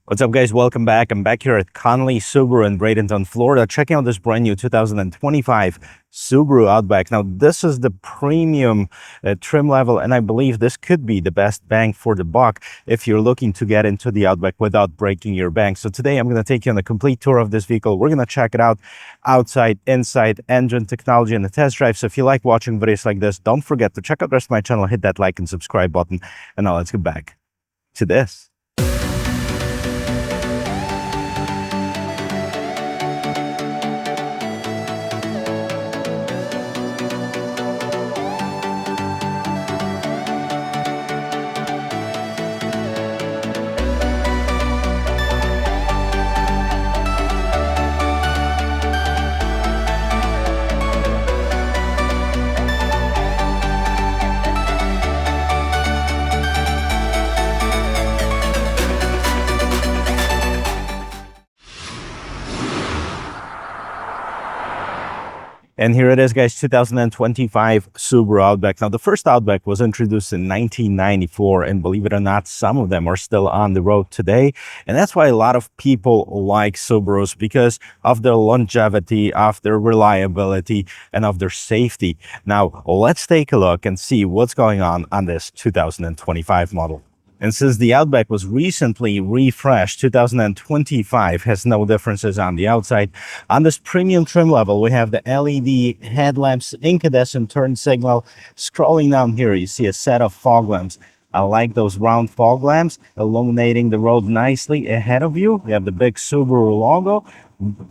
What's up, guys? Welcome back. I'm back here at Conley Subaru in Bradenton, Florida, checking out this brand new 2025 Subaru Outback. Now, this is the premium trim level, and I believe this could be the best bang for the buck if you're looking to get into the Outback without breaking your bank. So today, I'm going to take you on a complete tour of this vehicle. We're going to check it out outside, inside, engine, technology, and the test drive. So if you like watching videos like this, don't forget to check out the rest of my channel, hit that like and subscribe button. And now let's get back to this. And here it is, guys, 2025 Subaru Outback. Now, the first Outback was introduced in 1994, and believe it or not, some of them are still on the road today. And that's why a lot of people like Subarus, because of their longevity, of their reliability, and of their safety. Now, let's take a look and see what's going on this 2025 model. And since the Outback was recently refreshed, 2025 has no differences on the outside. On this premium trim level, we have the LED headlamps, incandescent turn signal. Scrolling down here, you see a set of fog lamps. I like those round fog lamps, illuminating the road nicely ahead of you. We have the big Subaru logo.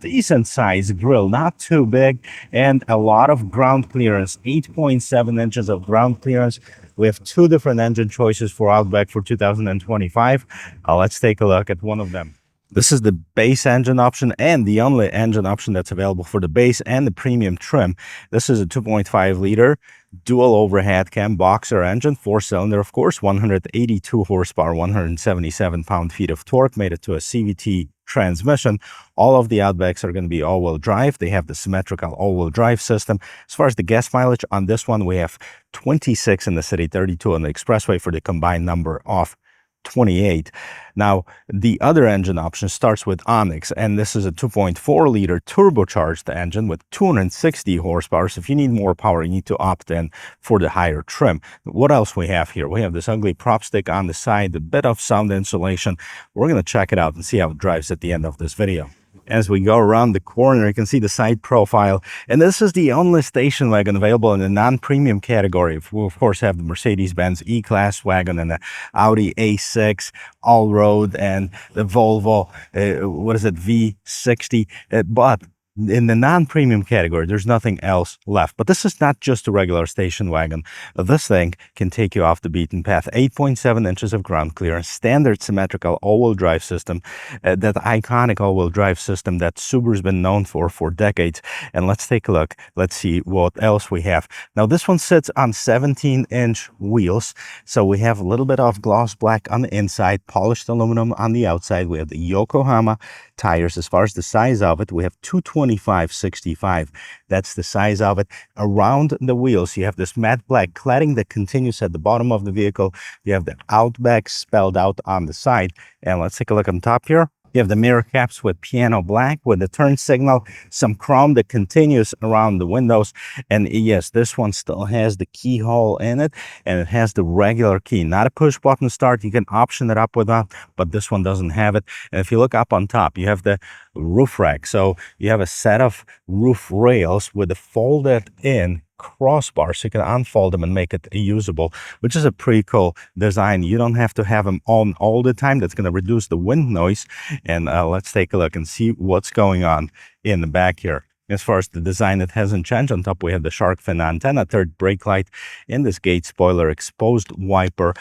Decent size grille, not too big, and a lot of ground clearance, 8.7 inches of ground clearance. We have two different engine choices for Outback for 2025. Let's take a look at one of them. This is the base engine option and the only engine option that's available for the base and the premium trim. This is a 2.5 liter dual overhead cam boxer engine, 4-cylinder, of course, 182 horsepower, 177 pound-feet of torque, made it to a CVT transmission. All of the Outbacks are going to be all-wheel drive. They have the symmetrical all-wheel drive system. As far as the gas mileage on this one, we have 26 in the city, 32 on the expressway for the combined number of 28. Now, the other engine option starts with Onyx, and this is a 2.4 liter turbocharged engine with 260 horsepower. So if you need more power, you need to opt in for the higher trim. What else we have here? We have this ugly prop stick on the side, a bit of sound insulation. We're going to check it out and see how it drives at the end of this video. As we go around the corner, you can see the side profile. And this is the only station wagon available in the non-premium category. We, of course, have the Mercedes-Benz E-Class wagon and the Audi A6 all-road and the Volvo, V60. But in the non-premium category, there's nothing else left. But this is not just a regular station wagon. This thing can take you off the beaten path. 8.7 inches of ground clearance, standard symmetrical all-wheel drive system, that iconic all-wheel drive system that Subaru's been known for decades. And let's take a look. Let's see what else we have. Now, this one sits on 17-inch wheels. So we have a little bit of gloss black on the inside, polished aluminum on the outside. We have the Yokohama tires. As far as the size of it, we have 225/65. That's the size of it. Around the wheels, you have this matte black cladding that continues at the bottom of the vehicle. You have the Outback spelled out on the side. And let's take a look on top here. You have the mirror caps with piano black with the turn signal, some chrome that continues around the windows. And yes, this one still has the keyhole in it, and it has the regular key, not a push button start. You can option it up with that, but this one doesn't have it. And if you look up on top, you have the roof rack. So you have a set of roof rails with a folded in crossbar, so you can unfold them and make it usable, which is a pretty cool design. You don't have to have them on all the time. That's going to reduce the wind noise. And let's take a look and see what's going on in the back here. As far as the design, it hasn't changed. On top, we have the shark fin antenna, third brake light, in this gate spoiler, exposed wiper.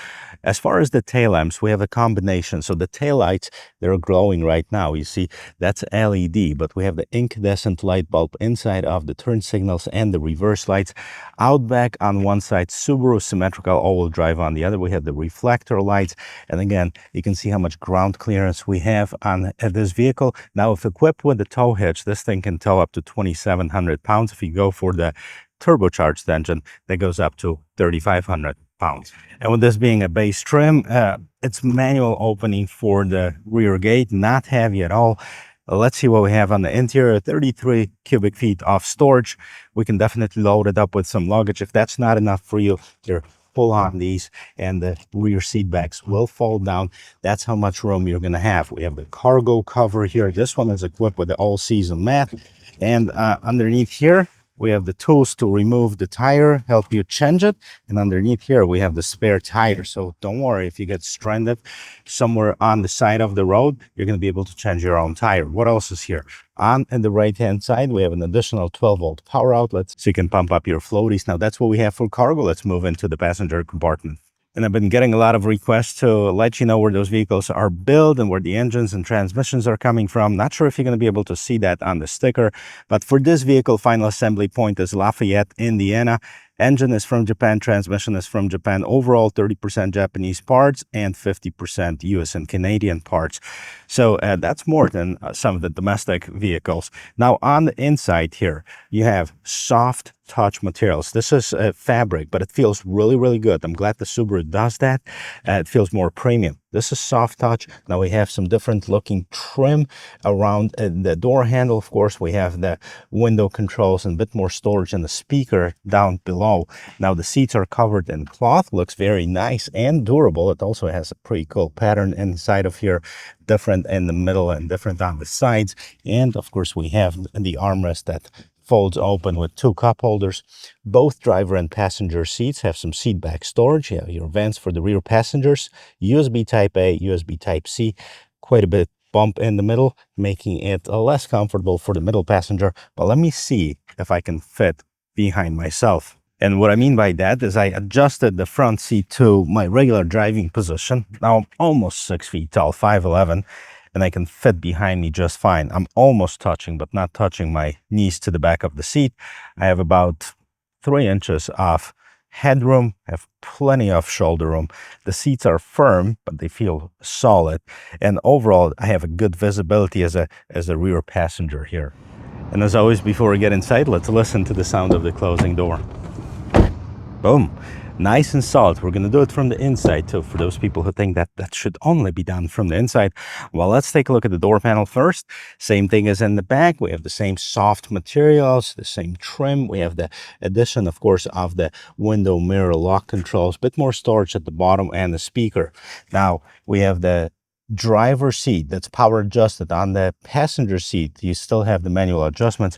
As far as the tail lamps, we have a combination. So the tail lights, they're glowing right now. You see, that's LED, but we have the incandescent light bulb inside of the turn signals and the reverse lights. Outback on one side, Subaru symmetrical all-wheel drive on the other. We have the reflector lights. And again, you can see how much ground clearance we have on this vehicle. Now, if equipped with the tow hitch, this thing can tow up to 2,700 pounds. If you go for the turbocharged engine, that goes up to 3,500. pounds. And with this being a base trim, it's manual opening for the rear gate, not heavy at all. Let's see what we have on the interior. 33 cubic feet of storage. We can definitely load it up with some luggage. If that's not enough for you, here, pull on these and the rear seat backs will fold down. That's how much room you're going to have. We have the cargo cover here. This one is equipped with the all-season mat. And underneath here, we have the tools to remove the tire, help you change it. And underneath here, we have the spare tire. So don't worry, if you get stranded somewhere on the side of the road, you're going to be able to change your own tire. What else is here? On the right-hand side, we have an additional 12-volt power outlet, so you can pump up your floaties. Now, that's what we have for cargo. Let's move into the passenger compartment. And I've been getting a lot of requests to let you know where those vehicles are built and where the engines and transmissions are coming from. Not sure if you're going to be able to see that on the sticker, but for this vehicle, final assembly point is Lafayette, Indiana. Engine is from Japan, transmission is from Japan. Overall, 30% Japanese parts and 50% US and Canadian parts. So that's more than some of the domestic vehicles. Now, on the inside here, you have soft touch materials. This is fabric, but it feels really, really good. I'm glad the Subaru does that. It feels more premium. This is soft touch. Now we have some different looking trim around the door handle. Of course, we have the window controls and a bit more storage in the speaker down below. Now the seats are covered in cloth. Looks very nice and durable. It also has a pretty cool pattern inside of here, different in the middle and different on the sides. And of course, we have the armrest that folds open with two cup holders. Both driver and passenger seats have some seat back storage. You have your vents for the rear passengers, USB Type A, USB Type C, quite a bit bump in the middle, making it less comfortable for the middle passenger. But let me see if I can fit behind myself. And what I mean by that is I adjusted the front seat to my regular driving position. Now I'm almost 6 feet tall, 5'11", and I can fit behind me just fine. I'm almost touching, but not touching my knees to the back of the seat. I have about 3 inches of headroom, I have plenty of shoulder room. The seats are firm, but they feel solid. And overall, I have a good visibility as a rear passenger here. And as always, before we get inside, let's listen to the sound of the closing door. Boom. Nice and solid. We're going to do it from the inside too, for those people who think that that should only be done from the inside. Well, let's take a look at the door panel first. Same thing as in the back. We have the same soft materials, the same trim. We have the addition, of course, of the window mirror lock controls, bit more storage at the bottom, and the speaker. Now, we have the driver seat that's power adjusted. On the passenger seat, you still have the manual adjustments.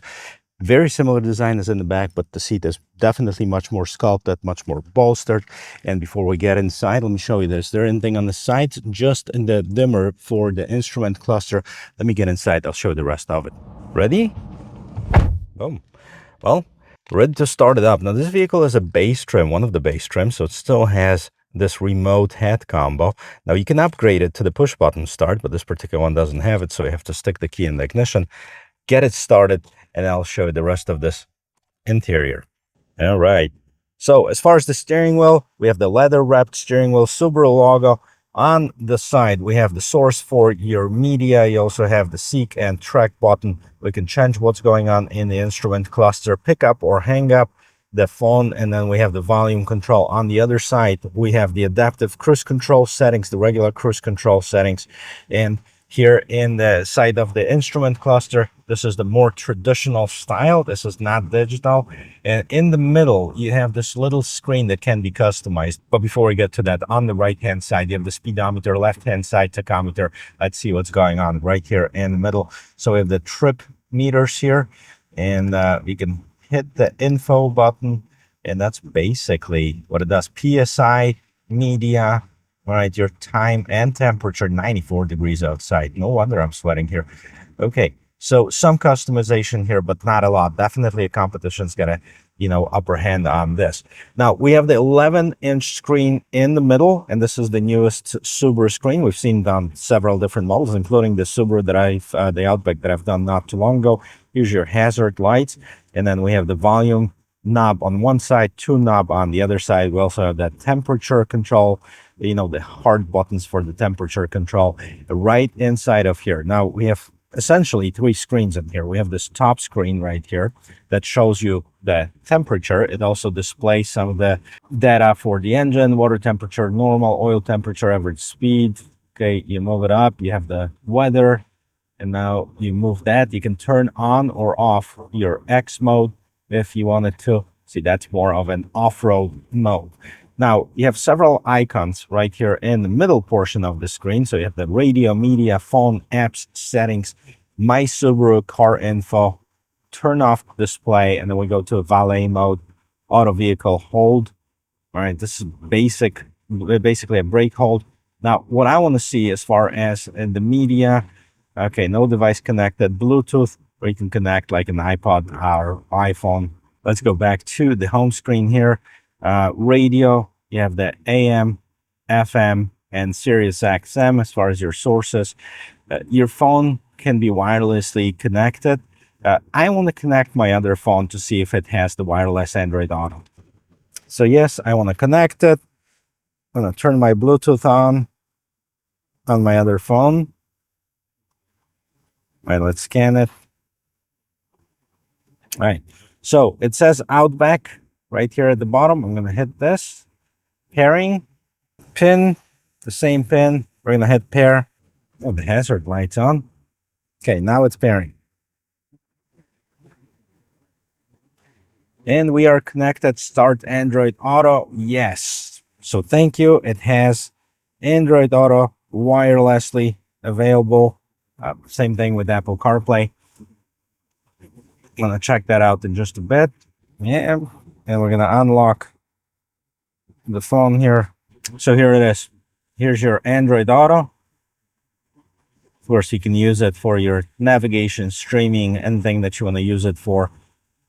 Very similar design as in the back, but the seat is definitely much more sculpted, much more bolstered. And before we get inside, let me show you this. Is there anything on the sides? Just in the dimmer for the instrument cluster. Let me get inside. I'll show you the rest of it. Ready? Boom. Well, ready to start it up. Now, this vehicle is a base trim, one of the base trims, so it still has this remote head combo. Now, you can upgrade it to the push button start, but this particular one doesn't have it, so you have to stick the key in the ignition, get it started, and I'll show you the rest of this interior. All right. So as far as the steering wheel, we have the leather wrapped steering wheel, Subaru logo. On the side, we have the source for your media. You also have the seek and track button. We can change what's going on in the instrument cluster, pick up or hang up the phone, and then we have the volume control. On the other side, we have the adaptive cruise control settings, the regular cruise control settings, and here in the side of the instrument cluster, this is the more traditional style. This is not digital. And in the middle, you have this little screen that can be customized. But before we get to that, on the right-hand side, you have the speedometer, left-hand side tachometer. Let's see what's going on right here in the middle. So we have the trip meters here, and you can hit the info button, and that's basically what it does. PSI, media, all right, your time and temperature, 94 degrees outside. No wonder I'm sweating here. Okay, so some customization here, but not a lot. Definitely a competition's got a, upper hand on this. Now, we have the 11-inch screen in the middle, and this is the newest Subaru screen. We've seen on several different models, including the Subaru that the Outback that I've done not too long ago. Here's your hazard lights, and then we have the volume knob on one side, 2 knob on the other side. We also have that temperature control, the hard buttons for the temperature control right inside of here. Now we have essentially 3 screens in here. We have this top screen right here that shows you the temperature, it also displays some of the data for the engine, water temperature, normal, oil temperature, average speed. Okay, you move it up, you have the weather, and now you move that. You can turn on or off your X mode if you wanted to. See, that's more of an off-road mode. Now, you have several icons right here in the middle portion of the screen. So you have the radio, media, phone, apps, settings, my Subaru, car info, turn off display, and then we go to valet mode, auto vehicle hold. All right, this is basically a brake hold. Now, what I want to see as far as in the media, okay, no device connected, Bluetooth, or you can connect like an iPod or iPhone. Let's go back to the home screen here. Radio, you have the AM, FM, and Sirius XM as far as your sources. Your phone can be wirelessly connected. I want to connect my other phone to see if it has the wireless Android Auto. So yes, I want to connect it. I'm going to turn my Bluetooth on my other phone. All right, let's scan it. All right, so it says Outback right here at the bottom. I'm going to hit this. Pairing, pin, the same pin. We're going to hit pair. Oh, the hazard light's on. Okay, now it's pairing. And we are connected. Start Android Auto. Yes. So thank you. It has Android Auto wirelessly available. Same thing with Apple CarPlay. I'm going to check that out in just a bit. Yeah. And we're going to unlock the phone here. So here it is. Here's your Android Auto. Of course, you can use it for your navigation, streaming, anything that you want to use it for.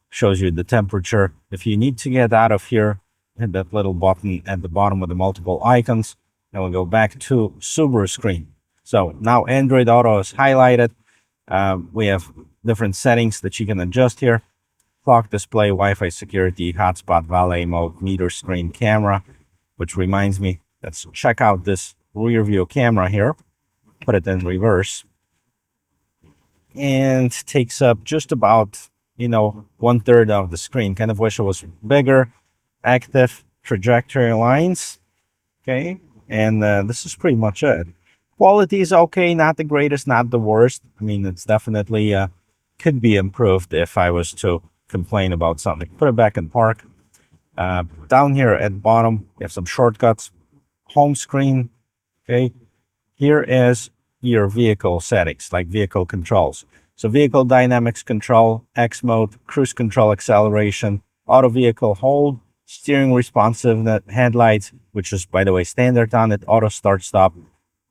Shows you the temperature. If you need to get out of here, hit that little button at the bottom with the multiple icons. Then we'll go back to Subaru screen. So now Android Auto is highlighted. We have different settings that you can adjust here. Clock display, Wi-Fi security, hotspot, valet mode, meter screen, camera. Which reminds me, let's check out this rear view camera here. Put it in reverse. And takes up just about, 1/3 of the screen. Kind of wish it was bigger. Active trajectory lines. Okay. And this is pretty much it. Quality is okay. Not the greatest, not the worst. I mean, it's definitely could be improved if I was to complain about something. Put it back in park. Down here at the bottom, you have some shortcuts. Home screen. Okay. Here is your vehicle settings, like vehicle controls. So vehicle dynamics control, X mode, cruise control, acceleration, auto vehicle hold, steering responsiveness, headlights, which is, by the way, standard on it, auto start stop.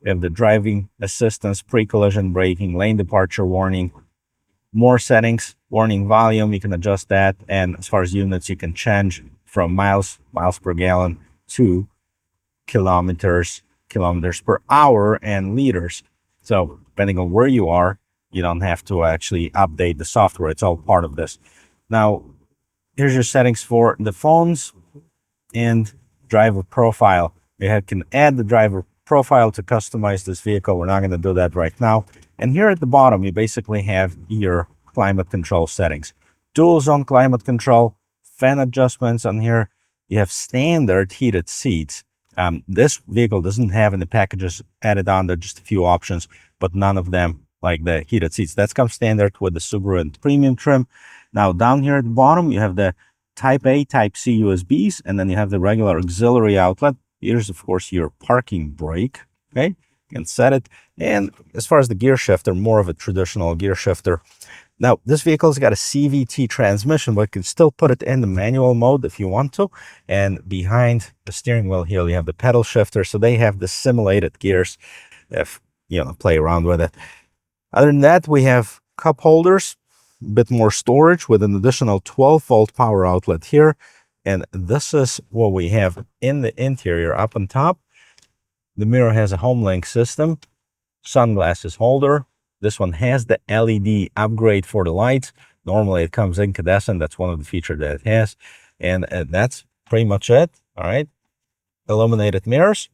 We have the driving assistance, pre-collision braking, lane departure warning, more settings, warning volume, you can adjust that. And as far as units, you can change from miles per gallon to kilometers per hour, and liters. So depending on where you are, you don't have to actually update the software. It's all part of this. Now, here's your settings for the phones and driver profile. You can add the driver profile to customize this vehicle. We're not going to do that right now. And here at the bottom, you basically have your climate control settings. Dual zone climate control, fan adjustments on here. You have standard heated seats. This vehicle doesn't have any packages added on. There are just a few options, but none of them like the heated seats. That comes standard with the Subaru and Premium trim. Now down here at the bottom, you have the Type A, Type C USBs, and then you have the regular auxiliary outlet. Here's, of course, your parking brake. Okay, you can set it. And as far as the gear shifter, more of a traditional gear shifter. Now, this vehicle's got a CVT transmission, but you can still put it in the manual mode if you want to. And behind the steering wheel here, you have the pedal shifter. So they have the simulated gears if you play around with it. Other than that, we have cup holders, a bit more storage with an additional 12-volt power outlet here. And this is what we have in the interior up on top. The mirror has a HomeLink system, sunglasses holder. This one has the LED upgrade for the lights. Normally it comes incandescent. That's one of the features that it has. And that's pretty much it. All right. Illuminated mirrors.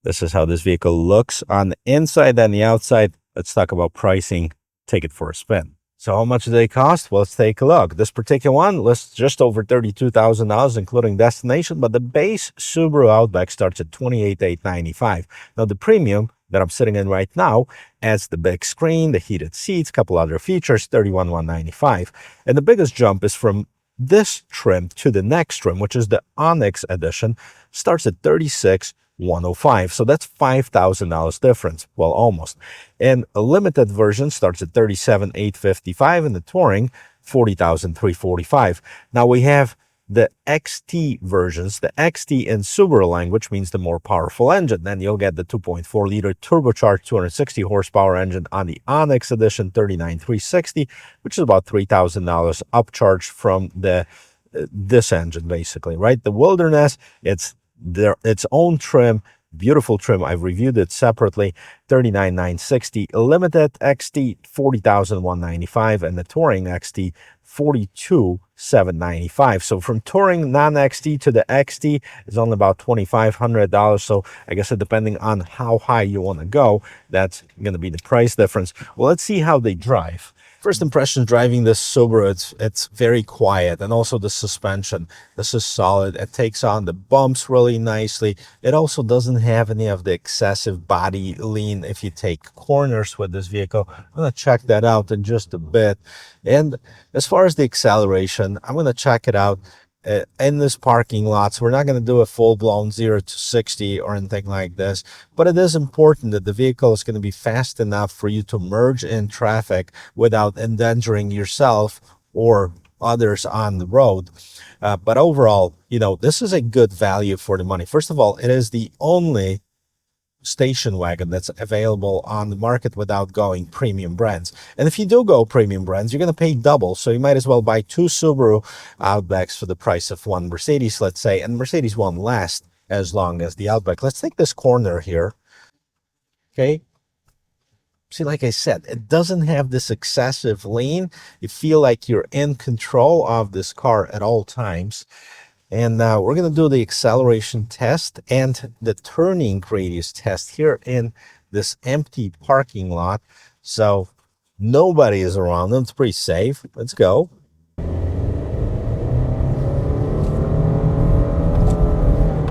This is how this vehicle looks on the inside and the outside. Let's talk about pricing. Take it for a spin. So how much do they cost? Well, let's take a look. This particular one lists just over $32,000, including destination, but the base Subaru Outback starts at $28,895. Now, the premium that I'm sitting in right now adds the big screen, the heated seats, a couple other features, $31,195. And the biggest jump is from this trim to the next trim, which is the Onyx edition, starts at $36,105. So that's $5,000 difference. Well, almost. And a limited version starts at $37,855, and the Touring, $40,345. Now we have the XT versions. The XT in Subaru language means the more powerful engine. Then you'll get the 2.4-liter turbocharged 260 horsepower engine on the Onyx edition, $39,360, which is about $3,000 upcharged from the this engine, basically, right? The Wilderness, it's its own trim, beautiful trim. I've reviewed it separately, $39,960. Limited XT, $40,195, and the Touring XT, $42,795. So from Touring non-XT to the XT is only about $2,500. So I guess depending on how high you want to go, that's going to be the price difference. Well, let's see how they drive. First impression driving this Subaru, it's very quiet, and also the suspension. This is solid. It takes on the bumps really nicely. It also doesn't have any of the excessive body lean if you take corners with this vehicle. I'm going to check that out in just a bit. And as far as the acceleration, I'm going to check it out in this parking lot. So we're not going to do a full-blown 0 to 60 or anything like this, but it is important that the vehicle is going to be fast enough for you to merge in traffic without endangering yourself or others on the road. But overall, you know, this is a good value for the money. First of all, it is the only station wagon that's available on the market without going premium brands. And if you do go premium brands, you're going to pay double. So you might as well buy two Subaru Outbacks for the price of one Mercedes, let's say, and Mercedes won't last as long as the Outback. Let's take this corner here. Okay. See, like I said, it doesn't have this excessive lean. You feel like you're in control of this car at all times. And we're going to do the acceleration test and the turning radius test here in this empty parking lot. So nobody is around. It's pretty safe. Let's go.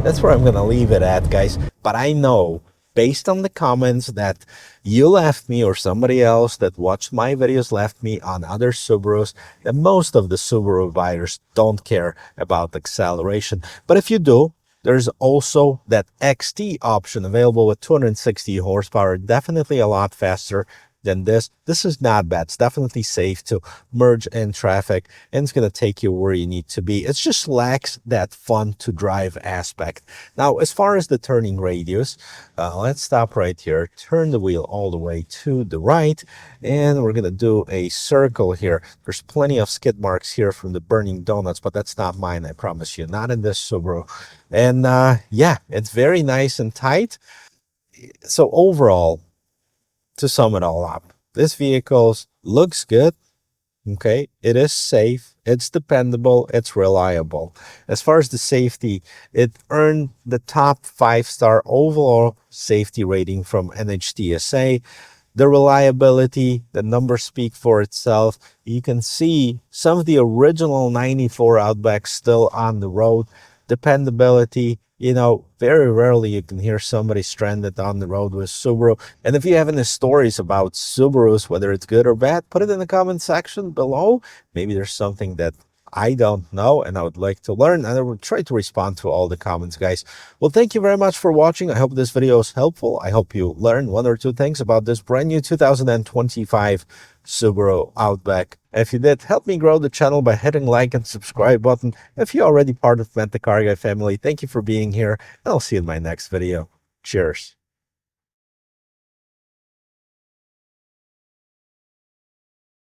That's where I'm going to leave it at, guys. But I know, based on the comments that you left me or somebody else that watched my videos left me on other Subarus, that most of the Subaru buyers don't care about acceleration. But if you do, there's also that XT option available with 260 horsepower, definitely a lot faster than this. This is not bad. It's definitely safe to merge in traffic, and it's going to take you where you need to be. It just lacks that fun to drive aspect. Now, as far as the turning radius, let's stop right here, turn the wheel all the way to the right, and we're going to do a circle here. There's plenty of skid marks here from the burning donuts, but that's not mine, I promise you, not in this Subaru. And yeah, it's very nice and tight. So overall, to sum it all up, this vehicle looks good. Okay, it is safe, it's dependable, it's reliable. As far as the safety, it earned the top 5-star overall safety rating from NHTSA. The reliability, the numbers speak for itself. You can see some of the original 94 Outbacks still on the road. Dependability, you know, very rarely you can hear somebody stranded on the road with Subaru. And if you have any stories about Subarus, whether it's good or bad, put it in the comment section below. Maybe there's something that I don't know and I would like to learn, and I will try to respond to all the comments, guys. Well, thank you very much for watching. I hope this video is helpful. I hope you learned one or two things about this brand new 2025 Subaru Outback. If you did, help me grow the channel by hitting like and subscribe button. If you're already part of the Carguy family, thank you for being here, and I'll see you in my next video. Cheers.